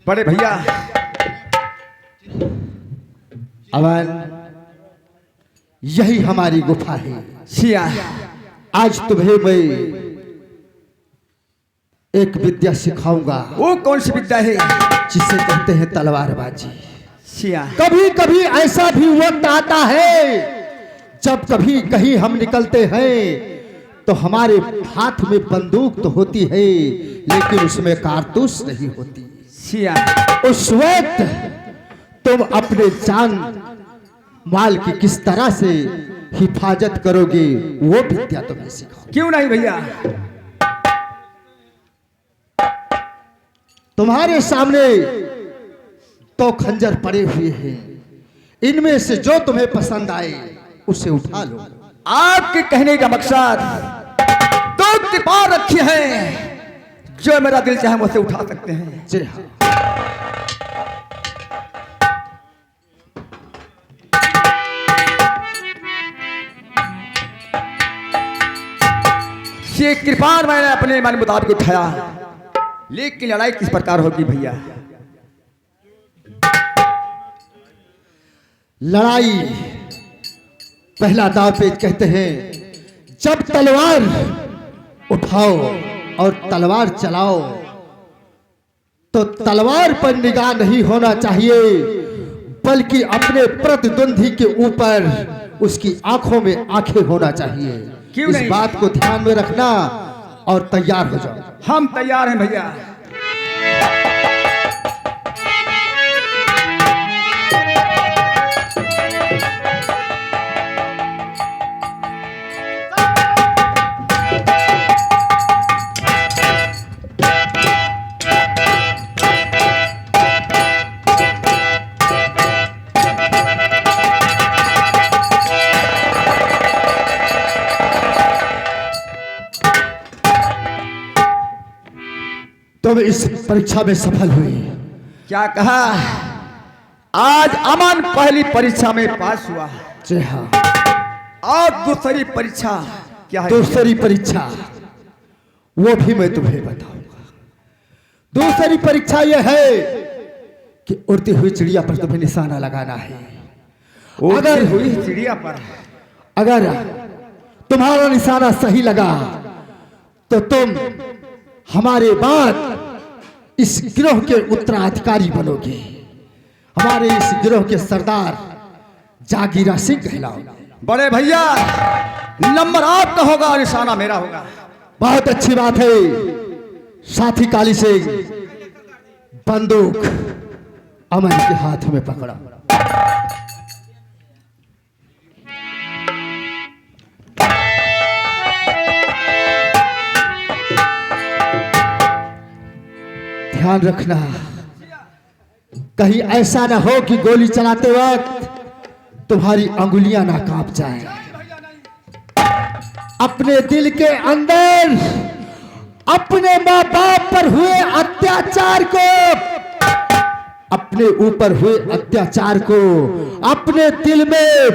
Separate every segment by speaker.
Speaker 1: बड़े भैया
Speaker 2: अमन, यही हमारी गुफा है।
Speaker 1: सिया,
Speaker 2: आज तुम्हें मैं एक विद्या सिखाऊंगा।
Speaker 1: वो कौन सी विद्या है?
Speaker 2: जिसे कहते हैं तलवारबाजी।
Speaker 1: सिया,
Speaker 2: कभी कभी ऐसा भी वक्त आता है जब कभी कहीं हम निकलते हैं तो हमारे हाथ में बंदूक तो होती है लेकिन उसमें कारतूस नहीं होती।
Speaker 1: सिया,
Speaker 2: उस वक्त तुम अपने जान माल की किस तरह से हिफाजत करोगे वो विद्या तुम्हें सिखाओ।
Speaker 1: क्यों नहीं भैया?
Speaker 2: तुम्हारे सामने तो खंजर पड़े हुए हैं, इनमें से जो तुम्हें पसंद आए उसे उठा लो।
Speaker 1: आपके कहने का मकसद दो कृपा रखी है, जो मेरा दिल चाहे मुझसे उठा सकते हैं।
Speaker 2: जी हाँ।
Speaker 1: ये कृपान मैंने अपने मन मुताबिक उठाया, लेकिन लड़ाई किस प्रकार होगी भैया?
Speaker 2: लड़ाई पहला दाव पेच कहते हैं, जब तलवार उठाओ और तलवार चलाओ तो तलवार पर निगाह नहीं होना चाहिए बल्कि अपने प्रतिद्वंदी के ऊपर उसकी आंखों में आंखें होना चाहिए।
Speaker 1: क्यों
Speaker 2: इस
Speaker 1: नहीं?
Speaker 2: बात को ध्यान में रखना और तैयार हो जाओ।
Speaker 1: हम तैयार हैं भैया।
Speaker 2: तुम इस परीक्षा में सफल हुई।
Speaker 1: क्या कहा? आज अमन पहली परीक्षा में पास हुआ
Speaker 2: जी हाँ।
Speaker 1: और दूसरी परीक्षा क्या है?
Speaker 2: दूसरी परीक्षा वो भी मैं तुम्हें बताऊंगा। दूसरी परीक्षा यह है कि उड़ती हुई चिड़िया पर तुम्हें निशाना लगाना है।
Speaker 1: अगर हुई चिड़िया पर
Speaker 2: अगर तुम्हारा निशाना सही लगा तो तुम हमारे बाद इस गिरोह के उत्तराधिकारी बनोगे। हमारे इस गिरोह के सरदार जागीरा सिंह कहलाओगे।
Speaker 1: बड़े भैया, नंबर आपका होगा और निशाना मेरा होगा।
Speaker 2: बहुत अच्छी बात है। साथी काली सिंह, बंदूक अमन के हाथ में पकड़ा। ध्यान रखना, कहीं ऐसा ना हो कि गोली चलाते वक्त तुम्हारी अंगुलियां ना कांप जाएं। अपने दिल के अंदर अपने माँ बाप पर हुए अत्याचार को, अपने ऊपर हुए अत्याचार को अपने दिल में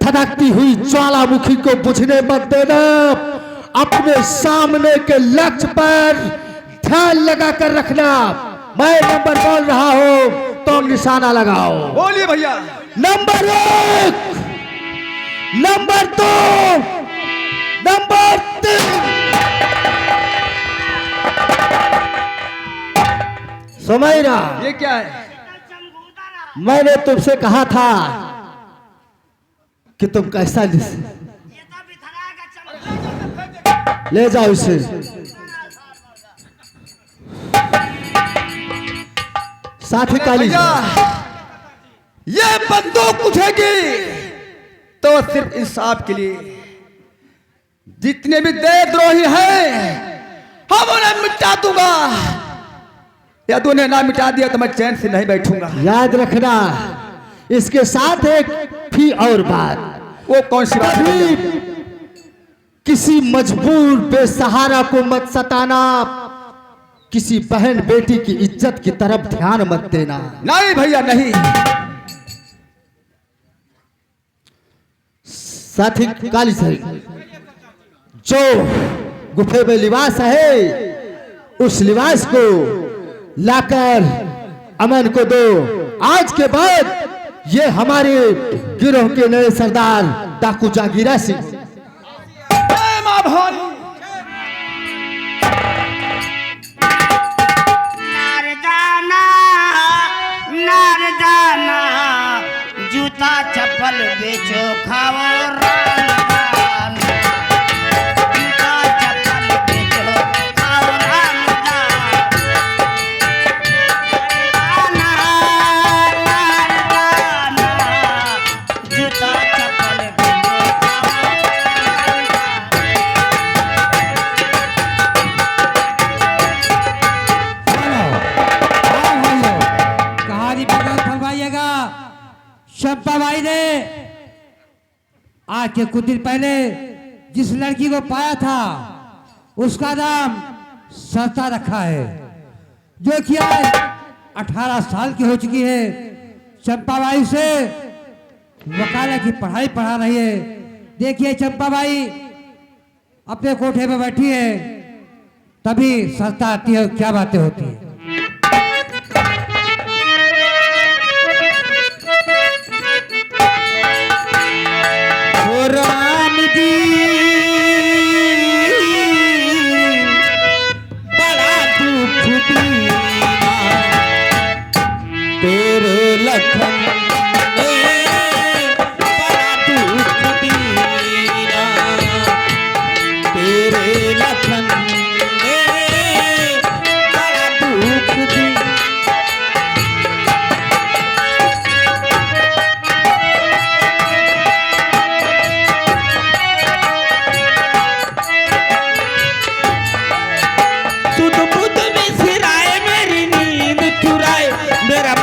Speaker 2: धधकती हुई ज्वालामुखी को बुझने मत देना। अपने सामने के लक्ष्य पर ध्यान लगा कर रखना। मैं नंबर बोल रहा हूं, तुम निशाना लगाओ।
Speaker 1: बोलिए भैया।
Speaker 2: Number 1, number 2, number 3। सुमैरा,
Speaker 1: ये क्या है?
Speaker 2: मैंने तुमसे कहा था कि तुम कैसा ले जाओ इसे। साथी काली,
Speaker 1: ये बंदूक उठेगी तो सिर्फ इंसाफ के लिए। जितने भी देशद्रोही हैं हम उन्हें मिटा दूंगा। यदि उन्हें ना मिटा दिया तो मैं चैन से नहीं बैठूंगा।
Speaker 2: याद रखना, इसके साथ एक भी और बात।
Speaker 1: वो कौन सी बात है?
Speaker 2: किसी मजबूर बेसहारा को मत सताना। किसी बहन बेटी की इज्जत की तरफ ध्यान मत देना।
Speaker 1: नहीं भैया, नहीं।
Speaker 2: साथी काली सिंह, जो गुफे में लिबास है उस लिबास को लाकर अमन को दो। आज के बाद ये हमारे गिरोह के नए सरदार डाकू जागीरा सिंह।
Speaker 1: जय मां भवानी।
Speaker 3: नारदाना जूता चप्पल बेचो खाओ रामदान। जूता चप्पल बेचो खाओ रामदान। नारदाना जूता चप्पल बेचो खाओ रामदान।
Speaker 4: कहानी बगल फरमाइएगा। शंपा भाई ने आज के कुछ दिन पहले जिस लड़की को पाया था उसका नाम सरता रखा है, जो कि आज 18 साल की हो चुकी है। चंपा बाई से वकालत की पढ़ाई पढ़ा रही है। देखिए चंपा बाई अपने कोठे में बैठी है, तभी सरता आती है, क्या बातें होती है।
Speaker 3: राम दी बड़ा दुख दीना तेरे लखन में बड़ा दुख दीना तेरे लखन में बड़ा दुख दीना।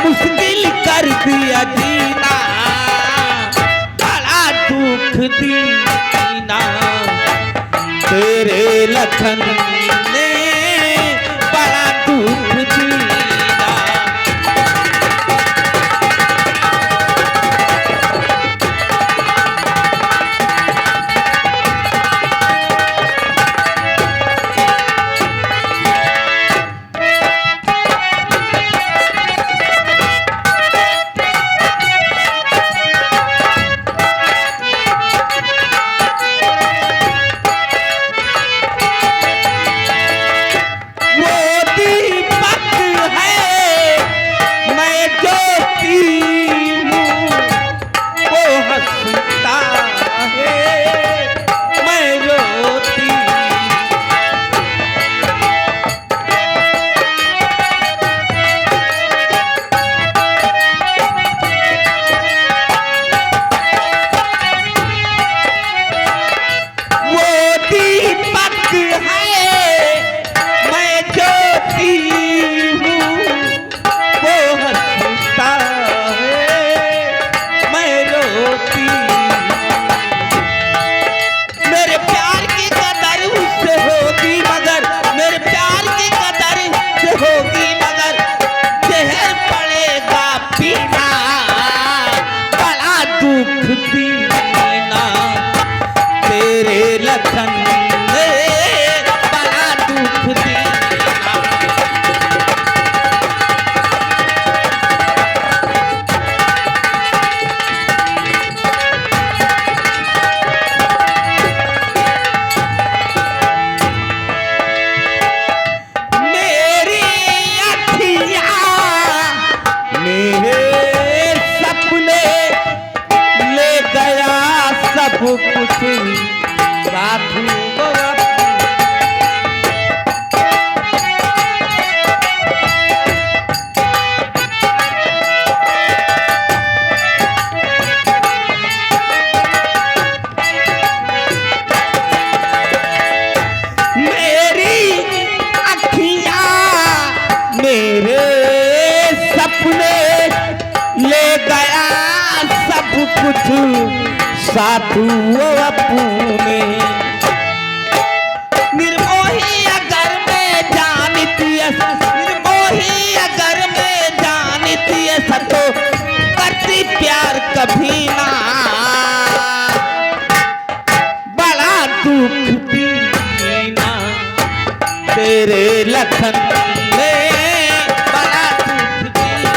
Speaker 3: मुश्किल कर दिया जीना बड़ा दुख दीना तेरे लखन ने बड़ा दुख दीना। साधु अपने निर्मोही अगर मैं जानती निर्मोही अगर मैं जानती सतो करती प्यार कभी ना बड़ा दुख दीना तेरे लखन में बड़ा दुख दीना।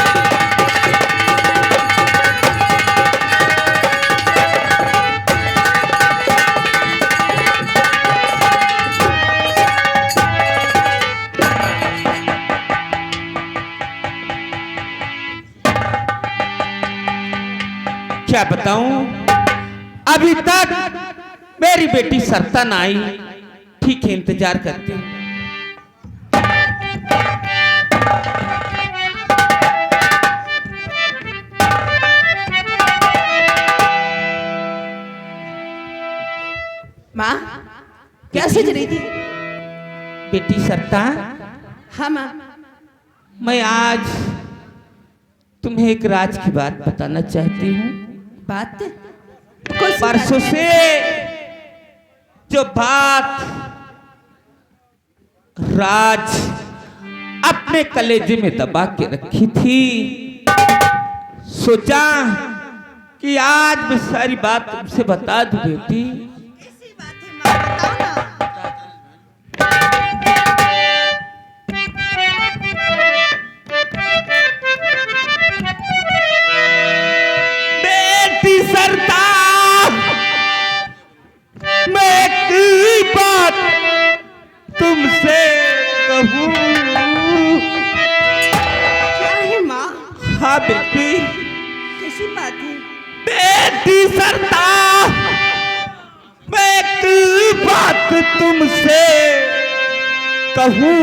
Speaker 3: क्या बताऊं, अभी तक मेरी बेटी सरता ना आई। ठीक है, इंतजार करते हैं।
Speaker 5: माँ क्या सोच रही थी?
Speaker 3: बेटी सरता,
Speaker 5: हाँ माँ।
Speaker 3: मैं आज तुम्हें एक राज की बात बताना चाहती हूँ।
Speaker 5: बात कौन सी
Speaker 3: परसों
Speaker 5: बात?
Speaker 3: से जो बात राज अपने कलेजे में दबा के रखी थी, सोचा कि आज मैं सारी बात तुमसे बता दूं बेटी।
Speaker 5: कैसी बात है माँ, बताओ ना।
Speaker 3: बेटी सरता, मैं एक बात तुमसे कहूं।
Speaker 5: क्या है माँ?
Speaker 3: हाँ बेटी,
Speaker 5: कैसी बात है?
Speaker 3: बेटी सरता, मैं एक बात तुमसे कहूं।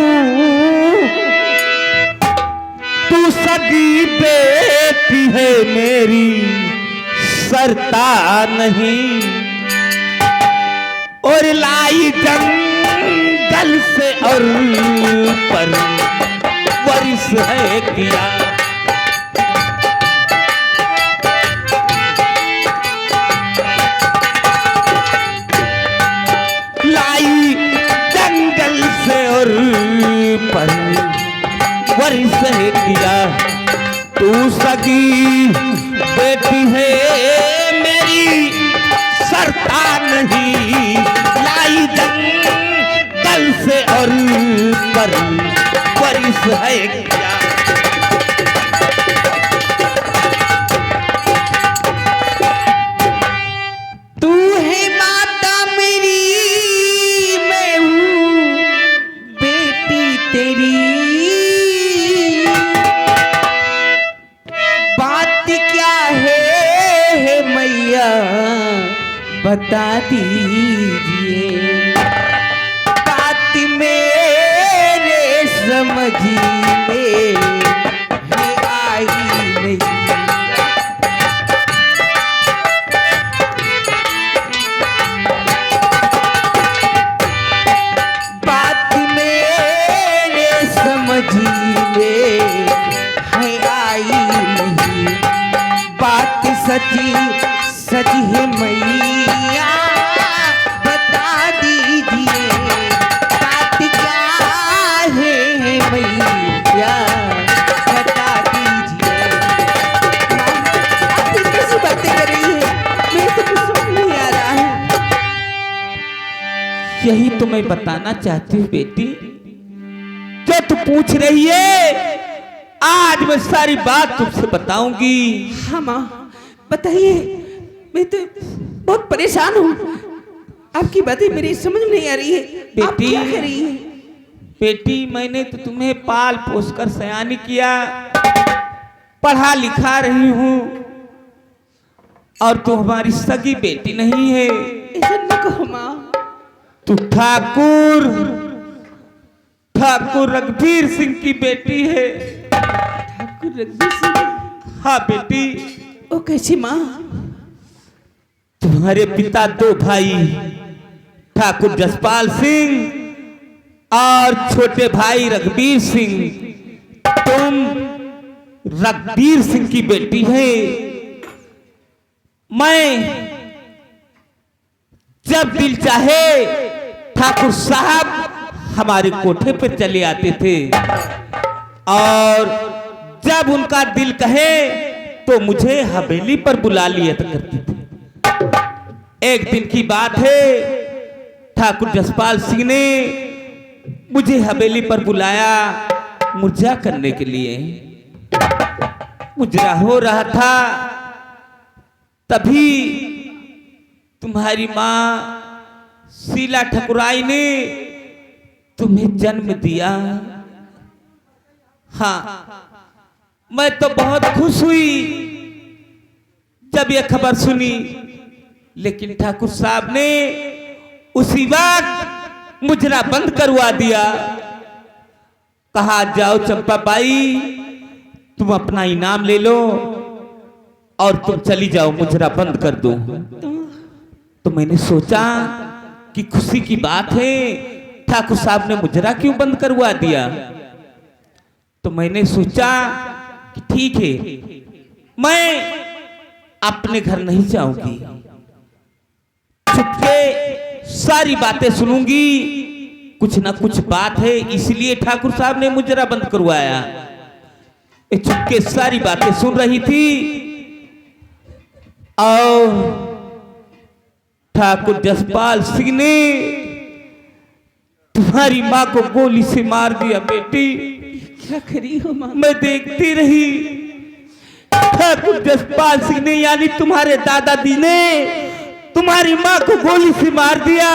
Speaker 3: तू सगी बेटी है मेरी, सरता नहीं। और लाई जंगल से और पर वर्ष है किया। लाई जंगल से और पर वर्ष है किया। तू सगी बेटी है मेरी, सरता नहीं। लाई जंगल से और पर वर्ष है किया।
Speaker 5: तू है माता मेरी, मैं हूँ बेटी तेरी। बात क्या है मैया, बता दीजिए। बात मेरे समझ में है आई नहीं। बात मेरे समझ में है आई नहीं। बात सची सच है मैया, बता दीजिए। बात क्या है मैया, बता दीजिए। आप कैसी बातें कर रही है? मेरे तो कुछ समझ नहीं आ रहा है।
Speaker 3: यही तो मैं बताना चाहती हूँ बेटी, जो तू पूछ रही है। आज मैं सारी बात तुमसे बताऊंगी।
Speaker 5: हाँ माँ बताइए, मैं तो बहुत परेशान हूँ। आपकी बातें मेरी समझ में नहीं आ रही है। आप
Speaker 3: बेटी,
Speaker 5: क्या कह रही है?
Speaker 3: बेटी मैंने तो तुम्हें पाल पोस कर सयानी किया, पढ़ा लिखा रही हूँ, और तू हमारी सगी बेटी नहीं है।
Speaker 5: ऐसा न कहो माँ।
Speaker 3: तू ठाकुर रघुवीर सिंह की बेटी है।
Speaker 5: ठाकुर रघुवीर सिंह?
Speaker 3: हाँ बेटी,
Speaker 5: ओ कैसी माँ?
Speaker 3: तुम्हारे पिता दो भाई ठाकुर जसपाल सिंह और छोटे भाई रघुवीर सिंह। तुम रघुवीर सिंह की बेटी है। मैं जब दिल चाहे ठाकुर साहब हमारे कोठे पर चले आते थे, और जब उनका दिल कहे तो मुझे हवेली पर बुला लिया करती थी। एक दिन की बात है, ठाकुर जसपाल सिंह ने मुझे हवेली पर बुलाया मुर्जा करने के लिए। मुजरा हो रहा था, तभी तुम्हारी माँ शीला ठकुराई ने तुम्हें जन्म दिया। हाँ, मैं तो बहुत खुश हुई जब यह खबर सुनी, लेकिन ठाकुर साहब ने उसी वक्त मुजरा बंद करवा दिया। कहा जाओ चंपा बाई, तुम अपना इनाम ले लो और तुम चली जाओ, मुजरा बंद कर दो। तो मैंने सोचा कि खुशी की बात है, ठाकुर साहब ने मुजरा क्यों बंद करवा दिया। तो मैंने सोचा कि ठीक है, मैं अपने घर नहीं जाऊंगी, चुपके सारी बातें सुनूंगी। कुछ ना कुछ बात है, इसलिए ठाकुर साहब ने मुजरा बंद करवाया। चुपके सारी बातें सुन रही थी और ठाकुर जसपाल सिंह ने तुम्हारी मां को गोली से मार दिया। बेटी
Speaker 5: क्या करी हो माँ?
Speaker 3: मैं देखती रही, ठाकुर जसपाल सिंह ने यानी तुम्हारे दादाजी ने तुम्हारी मां को गोली से मार दिया।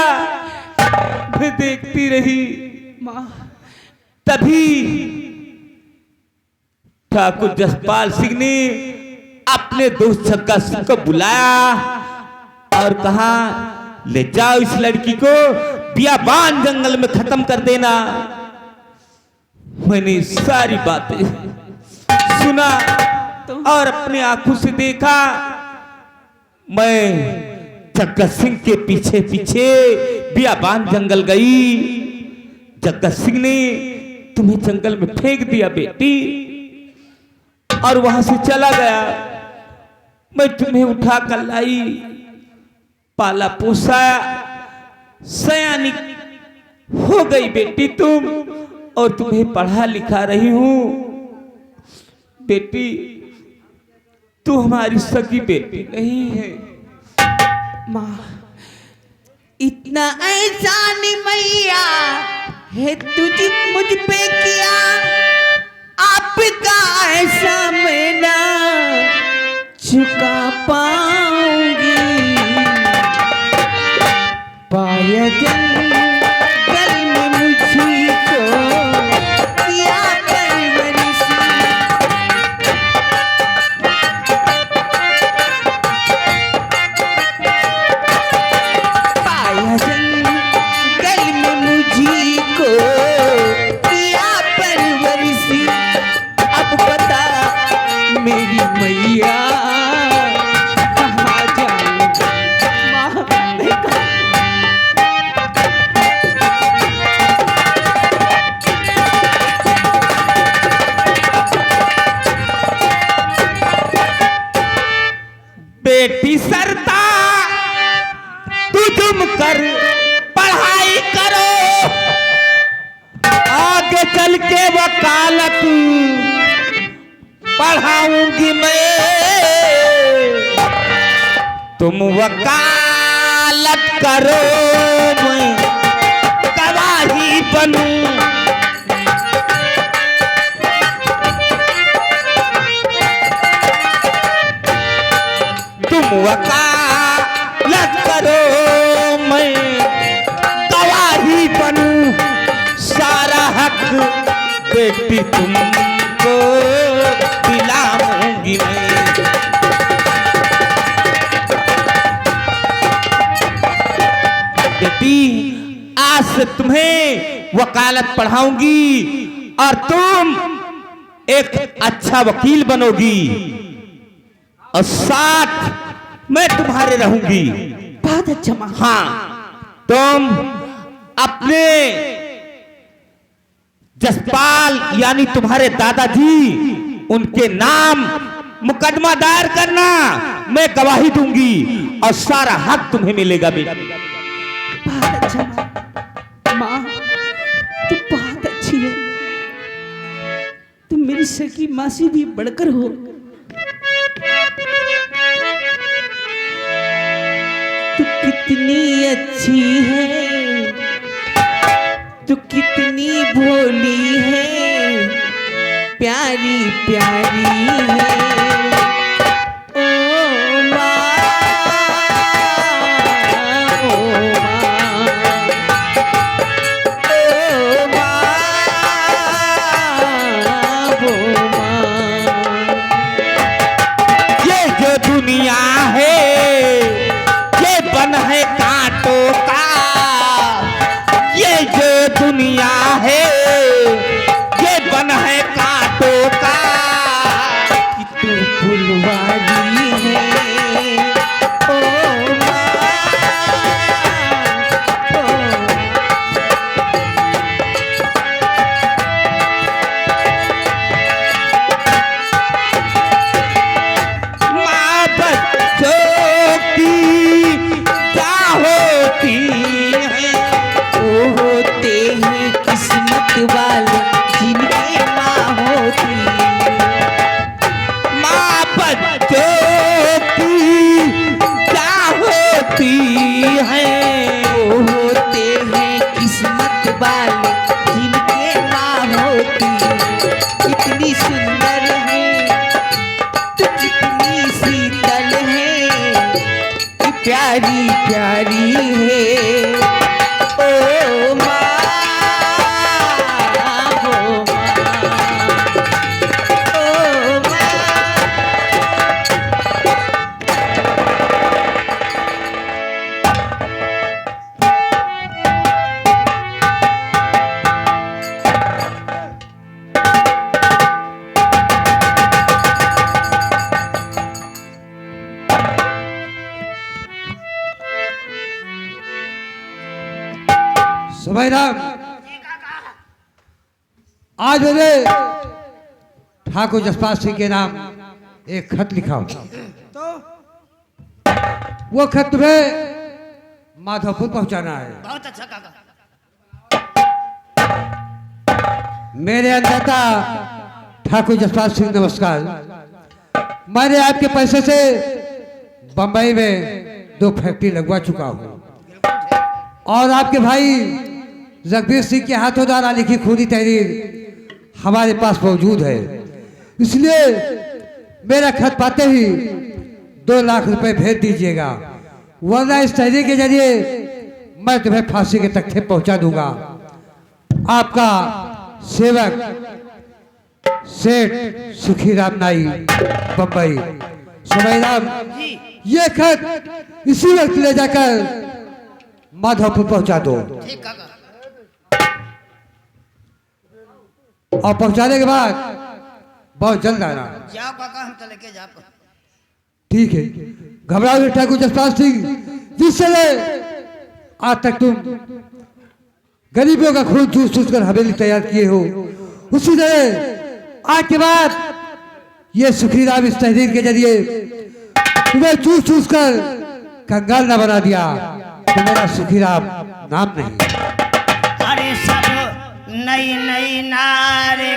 Speaker 3: मैं देखती रही
Speaker 5: माँ,
Speaker 3: तभी ठाकुर जसपाल सिंह ने अपने दोस्त जग्गा सिंह को बुलाया और कहा, ले जाओ इस लड़की को बियाबान जंगल में खत्म कर देना। मैंने सारी बातें सुना और अपने आंखों से देखा। मैं जग्गा सिंह के पीछे पीछे बियाबान जंगल गई। जग्गा सिंह ने तुम्हें जंगल में फेंक दिया बेटी और वहां से चला गया। मैं तुम्हें उठा कर लाई, पाला पोसा, सयानी हो गई बेटी तुम, और तुम्हें पढ़ा लिखा रही हूं। बेटी तू हमारी सगी बेटी नहीं है।
Speaker 5: माँ, इतना एहसान मैया है तुझे मुझ पे किया, आपका ऐसा मैं ना चुका पाऊंगी। पाया जंगल में मुझको दिया परवरिश, पाया जंगल में मुझको दिया परवरिश। अब बता मेरी मैया कहाँ जाऊंगी। माँ देखा,
Speaker 3: बेटी सरता तू तुम कर पढ़ाई करो, आगे चल के वकालत पढ़ाऊंगी मैं। तुम वकालत करो, मैं गवाही बनूं। तुम वकालत करो, मैं गवाही बनूं। सारा हक बेटी तुमको दिलाऊंगी मैं। बेटी आज से तुम्हें वकालत पढ़ाऊंगी और तुम एक अच्छा वकील बनोगी और साथ मैं तुम्हारे रहूंगी।
Speaker 5: बहुत अच्छा माँ।
Speaker 3: हाँ, तुम अपने जसपाल यानी तुम्हारे दादाजी उनके नाम मुकदमा दायर करना, मैं गवाही दूंगी और सारा हक तुम्हें मिलेगा बेटा।
Speaker 5: बहुत अच्छा माँ। माँ तू बहुत अच्छी है, तुम मेरी सगी माँ से भी बढ़कर हो। तू कितनी अच्छी है, तू कितनी भोली है, प्यारी प्यारी है। ओ माँ, ओ माँ, ओ माँ।
Speaker 3: ये जो दुनिया
Speaker 5: होती कितनी सुंदर है, तू कितनी शीतल है, कि प्यारी प्यारी है। ओ माँ, हो माँ, ओ माँ।
Speaker 4: भाई राम, आज मैंने ठाकुर जसपाल सिंह के नाम एक खत लिखा हो। वो खत तुम्हें माधवपुर पहुंचाना है।
Speaker 6: बहुत अच्छा काका।
Speaker 4: मेरे अन्नदाता ठाकुर जसपाल सिंह नमस्कार। मैंने आपके पैसे से बंबई में 2 फैक्ट्री लगवा चुका हूँ और आपके भाई जगबीर सिंह के हाथों द्वारा लिखी खूनी तहरीर हमारे पास मौजूद है। इसलिए मेरा खत पाते ही 2 लाख रुपए भेज दीजिएगा, वरना इस तहरीर के जरिए मैं तुम्हें फांसी के तख्ते पहुंचा दूंगा। आपका सेवक सेठ सुखीराम नाई, बंबई। सुबैराम, ये खत इसी वक्त ले जाकर माधवपुर पहुंचा दो
Speaker 6: ठीक काका।
Speaker 4: और पहुंचाने के बाद बहुत जल्द आना।
Speaker 6: जाओ काका, हम तो लेके जाओ।
Speaker 4: ठीक है, घबराओ नहीं ठाकुर जसपाल सिंह। जिस तरह आज तक तुम गरीबों का खून चूस चूस कर हवेली तैयार किए हो, उसी तरह आज के बाद ये सुखीराम इस तहरीर के जरिए तुम्हें चूस चूस कर कंगाल न बना दिया तो मेरा सुखीराम नाम नहीं।
Speaker 6: अरे सब नई नई नारे